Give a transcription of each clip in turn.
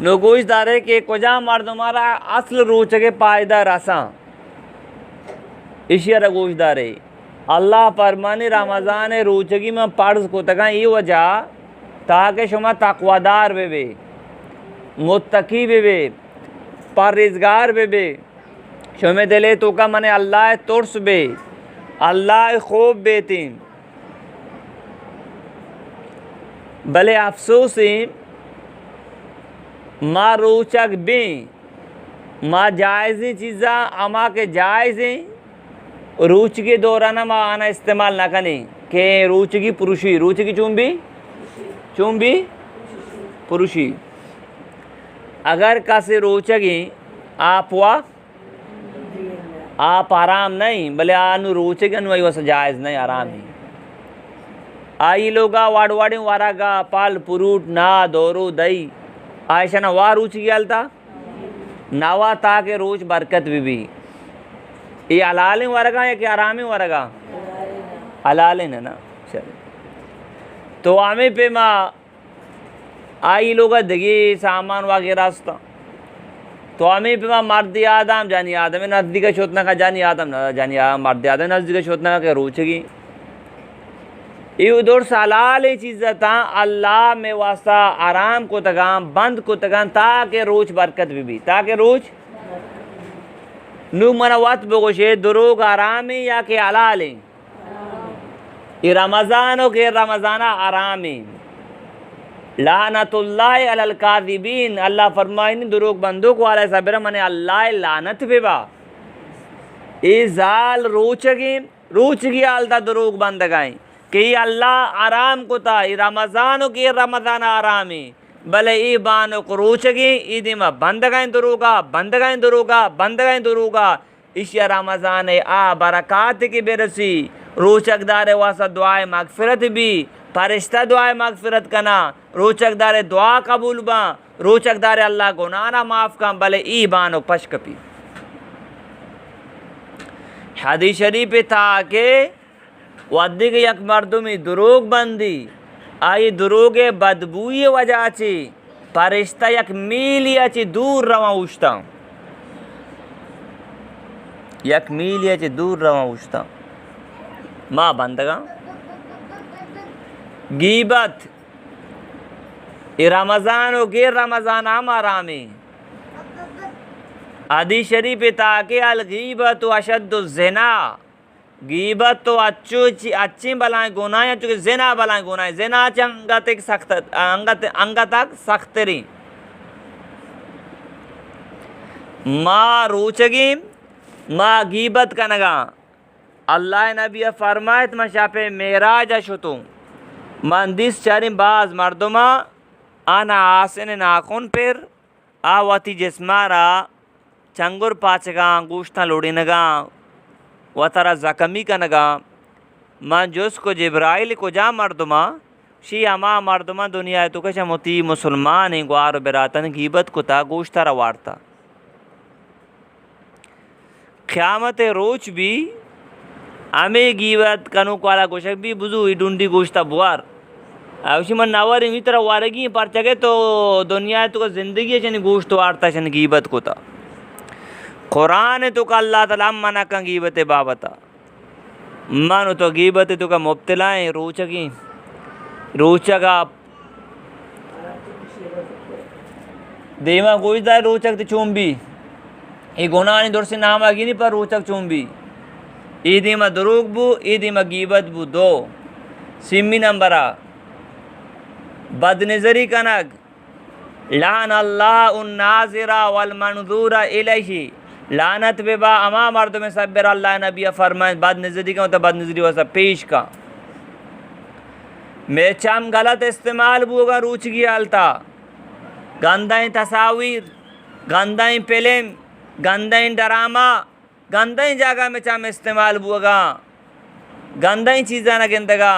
नगोश दारे के कजा मर्दमारा असल रोच के पायदा रसा इशिया रगोश दारे अल्लाह फरमानी रमज़ान रोचगी में पर्ज को तक ये वजह ताकि शुमा तकवादार बे मुत्तकी बे परहेज़गार बे शुमे दिले तो का मने अल्लाह तुर्स बे अल्लाह खूब बेतीम भले अफसोस माँ रोचक बे माँ जायज़ी चीज़ा अमा के जायज़ी रूच के दौरान माँ आना इस्तेमाल ना करें के रूच की पुरुषी रूच की चुंबी पुरुषी अगर कासे रोचगी आप आराम नहीं भले आनु रोचगी अनु वैसा जायज़ नहीं आराम ही आई लोगा वाड़वाड़ी वारागा पाल पुरूट ना दोरो दई आयशा ना वाह रूच की अलता नावा ताके रोज बरकत भी ये अलाले वरगा या कि आरामी वरगा अलाले ना चले तो आमे पे माँ आई लोग दगी सामान वगैरह तो आमे पे माँ मर्द आदम जानी आदम नजदीक शोतना का जानी आदम जानी मर्द आदम नजदीक शोतना का रोचगी ये उधर सलाल चीज़ था अल्लाह में वास्ता आराम को तगाम बंद को तगाम ताकि रोज बरकत भी ताकि रोज नु मनवत बगोशे दुरूग आरामी या के अलाले ये रमज़ान के रमज़ाना आरामी लानतुल्लाह अलल काज़िबीन अल्लाह फरमाइन दुरूग बंदूक वाले सबरा मने अल्लाह लानत बेबा ए जाल रोचगी आलता दुरूग बंदगाई कि अल्लाह आराम को था रमज़ान के रमज़ान आरामी भले ई बानो को रोचगी ईदी में बंदगाएं दुरूगा इस रमज़ान आ बरक़ात की बेरसी रोचकदार वासा दुआए मगफिरत भी फरिश्ता दुआए मगफिरत कना रोचकदार दुआ कबूल बा रोचकदार अल्लाह गुनाना माफ़ का भले ई बानो पशकपी हदीस शरीफ था के वद्दिक यक मर्दुमी दुरूग बंदी आई दुरूगे बदबूई वजह ची फरिश्ता यक मीलिया ची दूर रवा उछता यक मीलिया ची दूर रवा उछता माँ बंदगा गीबत रमज़ान हो गे रमज़ान हमारा में हदीस शरीफ ताकि अल गीबत अशद्दु ज़िना गीबत तो अच्छी बलाएं गुनाहें चूँकि ज़िना बलाएं गुनाहें ज़िना अंग तक सख्तरी माँ रोचगी माँ गीबत कनगा अल्लाह नबी फरमायत मशापे मेराज शुतु मंदिस चारिम बाज मर्दमा आना आसन नाखून पर आवती जिस्मारा चंगुर पाचगा गोश्ता लोड़ीनगा व तरा ज़ख़मी कनगा मन जोस को जिब्राइल को जा मर्दमा शी अमा मर्दमा दुनिया तो कशा मोती मुसलमान हैं ग्वार बेरातन गीबत को था गोश्ता रवारता क़यामत रोच भी हमें गीबत कनु काला गोशक भी बुजू डूंडी गोश्ता बुआर उसी मन नवर इतर वारगी पर चगे तो दुनिया तो ज़िंदगी चन गोश्त वारता चन गीबत को था कुरान तो का अल्लाह ताला मना का गीबत बाबता मानो तो गीबत तो का मुब्तलाएं रोचका देवा गोईदार रोचक तो चुंबी ये गुनाह दूर से नाम आगी नहीं पर रोचक चुंबी ईदी में दुरूग बू ईदी में गीबत बू दो सिमी नंबरा बदनज़री कनक लान अल्लाह उन नाज़िरा वल मंजूरा इलैहि लानत बेबा अमा मर्द में सब्र अल्लाह नबी फरमाए बदनज़री का मतलब बदनज़री वैसा पेश का मैं चम गलत इस्तेमाल होगा रूच की आलता गंदाई तस्वीर गंदाई फिल्म गंदाई ड्रामा गंदाई जगह में चम इस्तेमाल होगा गंदाई चीज़ा ना गिनदगा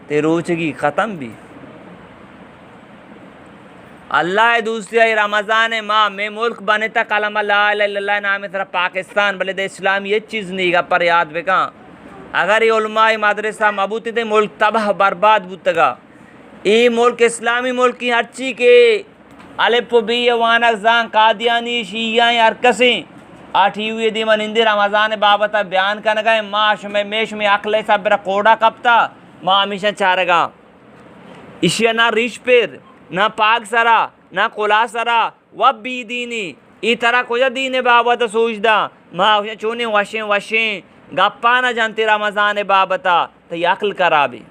ते रूच की ख़त्म भी अल्लाह दूसरी रमज़ान माह में मुल्क बने तक कलमा ला इलाहा इल्लल्लाह नाम तरह पाकिस्तान भले दे इस्लाम ये चीज़ नहीं का पर याद बेका अगर ये उलमाए मदरसा मबूती थे मुल्क तबाह बर्बाद बुतगा ये मुल्क इस्लामी मुल्क की हर चीज़ के अलिप बी वानक जान कादियानी शिया हर कसी आठी हुए दी मन इंदी रमज़ान बाबता बयान कर गए माश में मेश में अकले सब कोड़ा कपता माँ हमेशा चारगा इशिया ना रिश पेर ना पाक सरा ना कोला सरा वब बी दीनी ई तरह कुछ दीने बाबत सोचदा माँ चूने वशे वशे गप्पा ना जानते रमज़ान बाबता तो अकल कराबे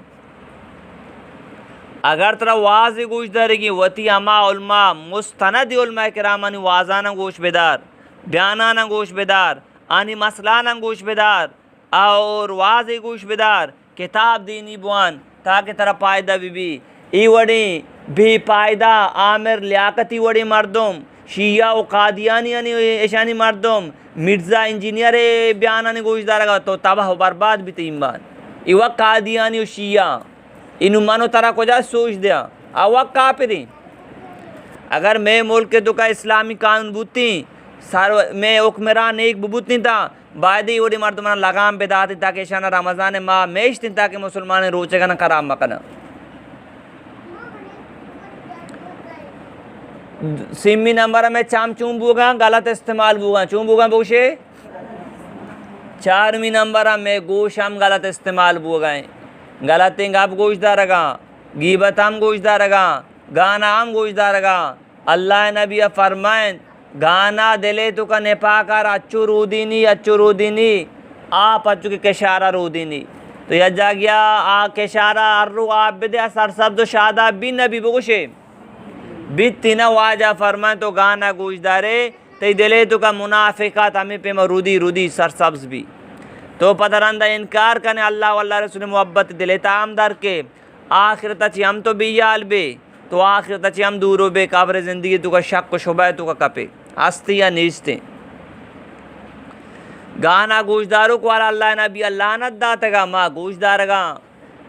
अगर तरह वाज गोश दारेगी वती अमा उल्मा मुस्तनद उल्मा किरामानी वाजाना गोश बेदार बयाना गोश बेदार आनी मसलाना गोश बेदार और वाज गोश बेदार किताब दीनी बुआन ताकि तरह पायदा बीबी ई वड़ी भी पायदा आमिर लियाकती वड़ी मर्दम शिया व कादियानी ऐशानी मर्दम मिर्ज़ा इंजीनियर बयाना गोश दारेगा तो तबाह बर्बाद भी तीमान इवा कादियानी व शिया इन मानो तरह को जा सोच दिया अवक काफिरी अगर मैं मुल्क के दुका इस्लामी कानून बुती सार मैं हुक्मरान एक बुबूती था बायदी वोडी मर्दमान लगाम बेदाती ताकि शाना रमज़ान माह मेश थी ताकि मुसलमान रोचेगा ना खराब मकना सिमी नंबर में चाम चूम बूगा गलत इस्तेमाल बूगा चूम बूगा बोशे 4वीं नंबर में गोशम गलत इस्तेमाल बूगा गलत आप गोशदारगा गीबत हम गोशदारगा गाना हम गोशदारगा अल्लाह नबी फरमाएं गाना दिले तो का नेपाकार अच्छू रूदीनी आप अच्छू के केशारा रूदीनी तो यह जा गया आ केशारा अर्रू आप बिदे सर शब्द शादा भी नबी बोशे बितना वाजा फरमाएं तो गाना गोशदारे तो दिले तो का मुनाफिकात हमें पे रूदी सरसब्ज भी तो पदरंदा इनकार करने अल्लाह वल्लाह रसूल मोहब्बत दिले ताम दर के आखिरत अच्छी हम तो बियाल बे तो आखिरत अच्छी हम दूर हो बे काबर ज़िंदगी तो का शक को शुबह तो का कपे हस्ती या नीचते गाना गोशदारों को अल्लाह नबी अल्लाह न दातगा माँ गोशदारगा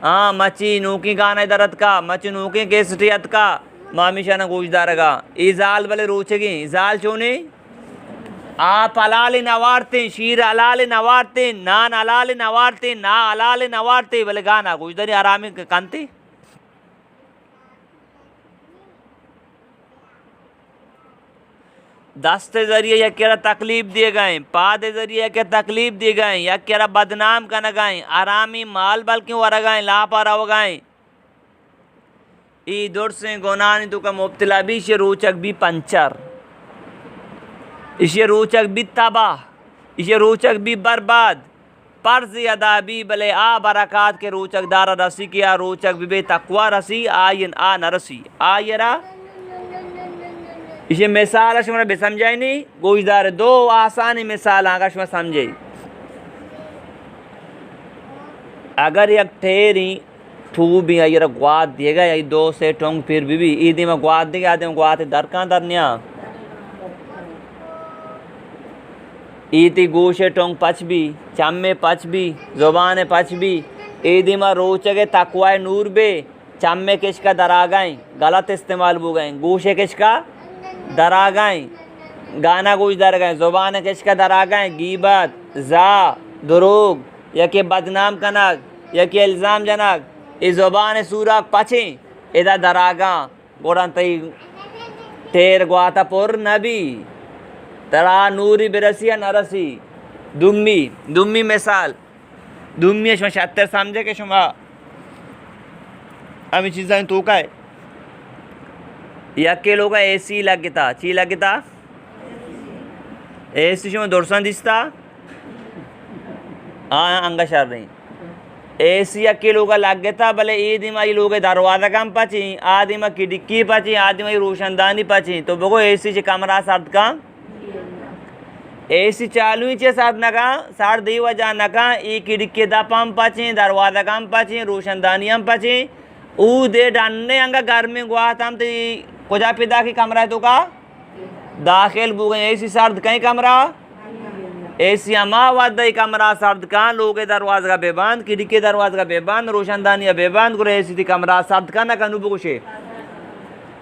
हाँ मची नूकी गाना दरत का मची नूकी के सटियत का मामिशा न गोशदारगा इजाल वाले रोचेगी इजाल चोने आप अलाल नवारते शीर अलाल नवारते नान अलाल नवारते ना अलाल नवारते बोले गाना गुजदारी आरामी कांति दस्ते जरिए या केरा तकलीफ दिए गए पादे जरिए के तकलीफ दिए गए या केरा बदनाम का न गए आरामी माल बल्कि वर गए लापारा हो गए ई दौर से गोनानी तो का मुब्तला भी से रोचक भी पंचर इसे रोचक भी तबाह इसे रोचक भी बर्बाद पर्ज अदा भी भले आ बरक़ात के रोचक दारा रसी किया रोचक भी बे तकवा रसी आयन आ न रसी आयरा इसे मिसाल अशमरा बे समझाई नहीं गोशदार दो आसानी मिसाल आकाश में समझे अगर एक ठेरी थू भी यार ग्वाद देगा या दो से टोंग फिर भी ईदी में ग्वाद देगा आदमी ग्वाद दर कहाँ दरनिया ईती गोशे टोंग पच भी चम्मे पच भी ज़ुबान पच भी ईदी में रोचगे तकवाए नूर बे चम्मे किसका दरा गए गलत इस्तेमाल बो गए गोशे किसका दरा गए गाना गोश दर गए ज़ुबान किसका दरा गए गीबत जा दरोग या के बदनाम कनक या के इल्ज़ाम जनक ए ज़ुबान सूरक पचे इधर दरागा गोरन तई तेर ग्वाता पुर नबी तरा नूरी बिरसिया नरसी दुम्मी मिसाल दुम्मी शुमा 76 समझे के शुमा अमी चीज़ें तो का है यके लोग एसी लगता ची लगता एसी शुमा दोरसान दिसता हाँ अंगा शर रही एसी यके लोग लगता भले ई दिमागी लोग दरवाज़ा कम पची आदिमा की डिक्की पची आदिमा रोशनदानी पची तो बगो एसी चे कमरा सर्द का एसी चालू ही चे साथ नका सार दी वजह नका ई खिड़की दा पम पचे दरवाजा कम पचे रोशनदानी हम पचे ऊ दे डन्ने अंगा घर में गुआ तम तो कुजा पिदा की कमरा है तो का दाखिल बुगे एसी सर्द कहीं कमरा एसी अमा वादा कमरा सर्द का लोग दरवाजा का बेबंद खिड़की दरवाजा का बेबंद रोशनदानी बेबंद गुरे एसी थी कमरा सर्द का ना कनु बुगुशे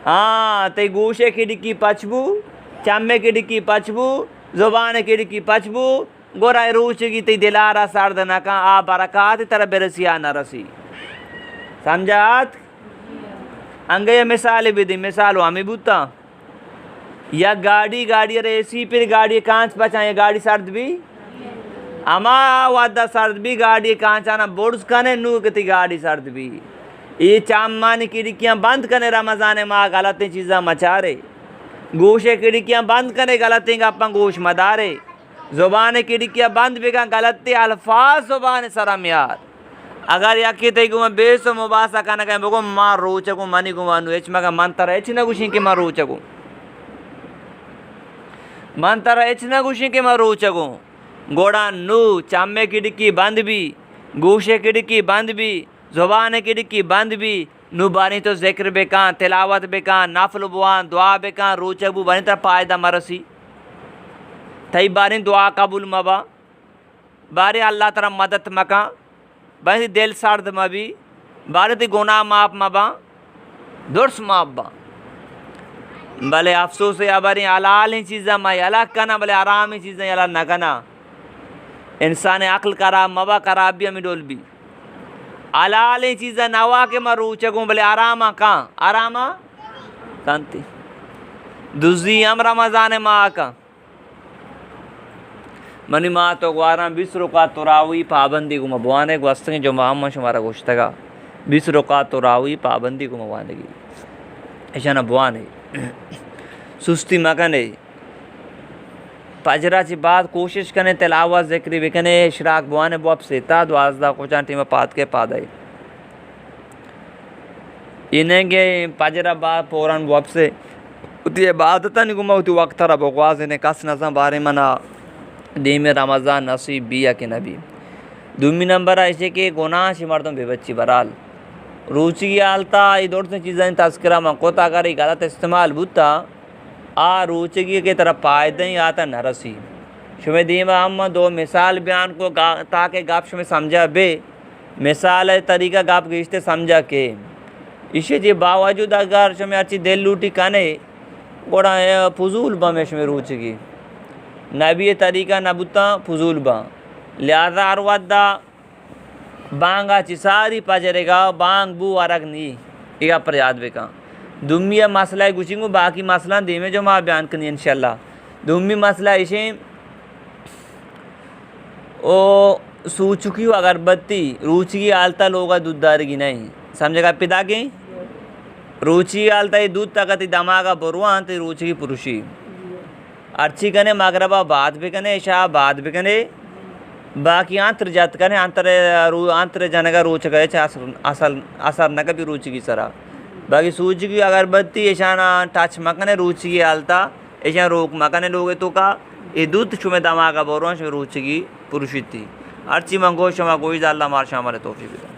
हाँ ते गोशे खिड़की पचबू चम्मे खिड़की पचबू ज़ुबान खिड़की पचबू गोरा रूचगी ती दिलारा सर्द नका आ बरक़ात तरह बेरसिया न रसी समझात अंगे मिसाल भी दी मिसाल हमें बूता या गाड़ी गाड़ी रेसी फिर गाड़ी कांच बचाए गाड़ी सर्द भी अमा वादा सर्द भी गाड़ी कांच आना बोर्ड्स कने नू कती गाड़ी सर्द भी ये चामानी खिड़कियाँ बंद कने रमज़ान माँ गलत चीज़ा मचारे गोशे खिड़कियाँ बंद कने गलत अपन गोश मदारे ज़ुबान खिड़कियाँ बंद बेगा गलत अल्फाज ज़ुबान सरम यार अगर याकी ते गुमा बेसो मुबासा कने कहे बगो माँ रोचकू मनी गुमानु एच मगा मंतर एच न गुशी के माँ रोचकू मंतर एच न गुशी के माँ रोचकू गोड़ा नू चामे खिड़की बंद भी गोशे खिड़की बंद भी ज़ुबान खिड़की बंद भी नू बानी तो जिक्र बेका तिलावत बेका नफल बुआन दुआ बेका रोचबू बानी तरह पायदा मरसी तई बारी दुआ कबूल मबा बारी अल्लाह तरह मदद मका बारी दिल सर्द मबी बारी ती गुनाह माप मबा दुर्स माप बा भले अफसोस या बारी हलाल ही चीज़ा मैं अलग कना भले आराम ही चीज़ें अलग न कना इंसान अक्ल खराब मबा खराब भी हमें डोल भी हलाल ही चीज़ा नवा के मैं रूचकूँ भले आरामा कहाँ आरामा कांति दुजी हम रमज़ान माँ का मनी माँ तो ग्वारा 20 रुका तुरावी पाबंदी को मबवाने को वस्तु जो मोहम्मद शुमारा गोश्तगा 20 रुका तुरावी पाबंदी को मबवाने की ऐसा न बुआने सुस्ती मकने पजरा ची बात कोशिश कने तिलावत ज़िक्र बिकने इशराक बुआने वो अब सेता द्वाज़दा कुचान टीम पात के पादाई इन्हें के पजरा बात पोरन वो अब से उती इबादत नहीं गुमा उती वक्त थरा बकवास इन्हें कस नज़म बारे मना दीम रमज़ान नसीब बिया के नबी दूमी नंबर ऐसे के गुनाह से मर्दों बेबच्ची बराल रुचि आलता इधर से चीज़ें तस्करा मकोता करे गलत इस्तेमाल बुता आ रुचि के तरफ फायदे ही आता नरसी शुमे दीमा हम दो मिसाल बयान को ताकि गाप शुमे समझा बे मिसाल तरीका गाप गिश्ते समझा के इसे जे बावजूद अगर शुमे अच्छी दिल लूटी कने गोड़ा फजूल बा में शुमे रुचि की नबी तरीका नबुता फजूल बा लिहाजा अरवदा बांगा चिसारी पजरेगा बांग बू अरग नी इगा पर याद बेका दुमिया मसला गुचिंगो बाकी मसला दीमे जो माँ बयान करनी इंशाल्लाह दुमी मसला इसे ओ सूचुकी अगरबत्ती रुचि की आलता लोगा दूधदार की नहीं समझेगा पिता के रुचि आलता ये दूध तकती दमागा बरुआ तो रुचि की पुरुषी अर्ची कने मगरबा बात भी कने शाह बात भी कने बाकी आंतर जात कने आंतर जनगा रोच गए असल असर न कभी रुचि की सरा बाकी सूच की अगरबत्ती ऐशाना टच मकने रुचि की आलता ऐसा रोक मकने लोगे तो का ये दूध शुमे दमागा बोरो रुचि की पुरुषी थी अर्ची मंगो शमा गोई अल्लाह मार शामल तौफीक